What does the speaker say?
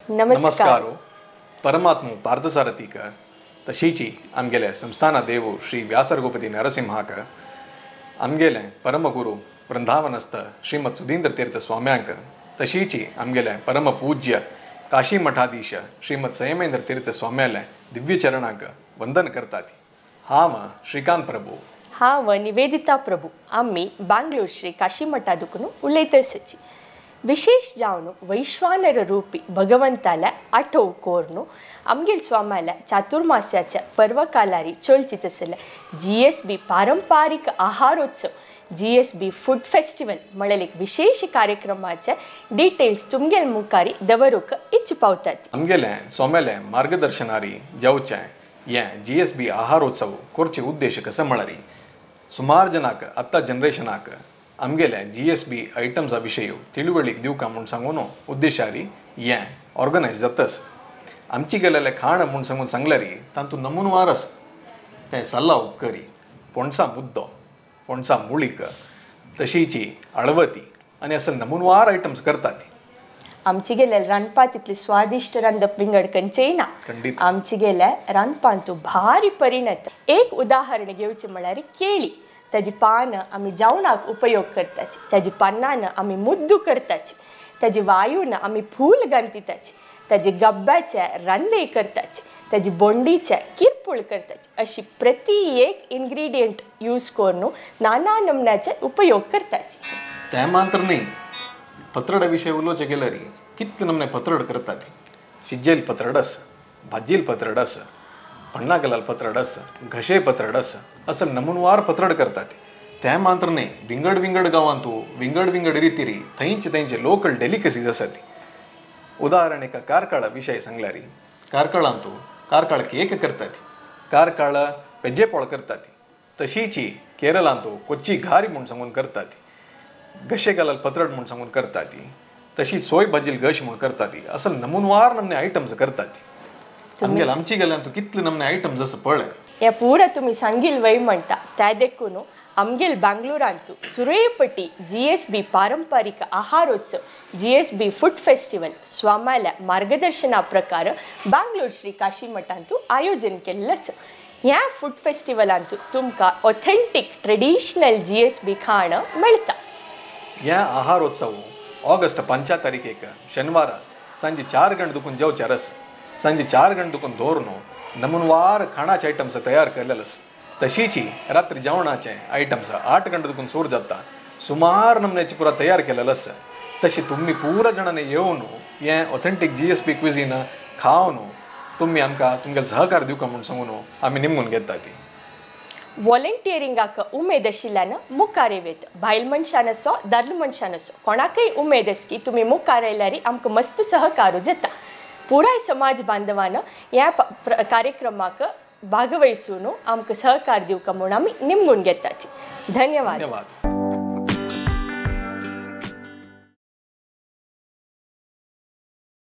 नमस्कारो परमात्मो पार्थसारथीक तशीची आमगेले संस्थाना देवो श्री व्यासरघुपती नरसिंहाक आमगेले परमगुरु वृंदावनस्थ श्रीमद सुधींद्र तीर्थ स्वाम्यांक तशीची आमगेले परम पूज्य काशी मठाधीश श्रीमद संयमेंद्र तीर्थ स्वाम्याले दिव्य चरणांक वंदन करतात। हांव श्रीकांत प्रभू हांव निवेदिता प्रभू आम्ही बांगलोर श्री काशी मठादुकून उलयतसची विशेष जावन वैश्वानर रूपी भगवंताला आठव कोरनु आमगेल स्वामाला चातुर्मास्याच्या पर्वकालारी चोलचितसले GSB पारंपारिक आहारोत्सव GSB फूड फेस्टिवल म्हणलेल एक विशेष कार्यक्रमाचे डिटेल्स तुमगेल मुखारी दवरूक इच्छ पावतात। आमगेले स्वाम्याले मार्गदर्शनारी जावचे ये GSB आहारोत्सव कोरचे उद्देश कसं म्हळारी सुमार जनाक आत्ता जनरेशनाक आमगेले GSB आयटम्सा विशयी तिळवळीक दिवका म्हूण सांगून उद्देशारी ये ऑर्गनायज जातस। आमची गेलेले खाण म्हूण सांगून सांगल्यारी तातूंत नमुनवारस ते सल्ला उपकरी पणसा मुद्दो पणसा मुळीक तशीची अळवती आनी असं नमुनवार आयटम्स करतात। आमची गेले रांदपा तितली स्वादिष्ट रांदप विंगड खंयचेय आमची गेले रांदपांतू भारी परिणत एक उदाहरण घेवचें म्हळ्यार केळी ताजी पान आमी जेवणाक उपयोग करताची ताजी पानान आमी मुद्दू करताची ताजी वायून आमी फूल घालताची ताजी गब्ब्याचे रांदे करताची ताजी बोंडीचे किरपूळ करताची अशी प्रति एक इन्ग्रेडियंट यूज करून नाना नमनाचे उपयोग करताची। ते मात्र न्ही पत्रडा विशय उलोवचें गेल्यार कितले नमने पत्रड करतात। शिज्जेल पत्रडस भाजील पत्रडस पन्ना गेलाल पत्रडस घशे पत्रडस असं नमुनवार पत्रड करतात। ते मात्र न्ही विंगड विंगड गांवांतू विंगड विंगड रितीरी थंयचे लोकल डेलिकसीज आसात। उदाहरण एका कारकाळा विशय सांगल्यारी कारकाळांतू कारकाळ केक करतात कारकाळ पेजेपोळ करतात तशीची केरळांतू कोच्ची घारी म्हूण सांगून करतात घशे घालाल पत्रड म्हूण सांगून करतात तशी सोय भाजील घश म्हूण करतात असं नमुनवार नमने आयटम्स करतात। आमची गेल्यान तू कितले नमने आयटम्स असं पळय या पुरा तुम्ही सांगील वय म्हणटा त्या देखून आमगेल बांगलोरांतू सुरेपटी GSB पारंपारिक आहारोत्सव GSB फूड फेस्टिवल स्वामाल्या मार्गदर्शना प्रकार बांगलोर श्री काशी मठांतू आयोजन केल्लें आसा। ह्या फूड फेस्टिवलांतू तुमकां ऑथेंटीक ट्रेडिशनल GSB खाण मेळटा। ह्या आहारोत्सव ऑगस्ट 5 तारीखेक शनिवार सांजे 4 गंट दुखून जेवचे रस सांजे 4 गंट दुखून दवरून नमुनवार खाणाचे आयटम्स तयार केलेले तशीची रात्री जेवणाचे आयटम्स 8 गंट दुखून सूर जाता सुमार नमन्याची पुरा तयार केलेले तशी तुम्ही पूरा जणांनी येवन हे ऑथेंटीक GSB क्विझीन खावन तुम्ही आमकां तुमगेले सहकार दिवका म्हूण सांगून आमी निमून घेतात। वॉलंटियरिंगाक उमेद आशिल्ल्यान मुखार येवेत भायल मनशान असो दादलो मनशान असो कोणाकय उमेद आस की तुमी मुखार आयल्यार आमकां मस्त सहकारू जाता। पुराय समाज बांधवान ह्या कार्यक्रमाक भागवहिसून आमकां सहकार दिवका म्हूण आमी निमगून घेतात। धन्यवाद।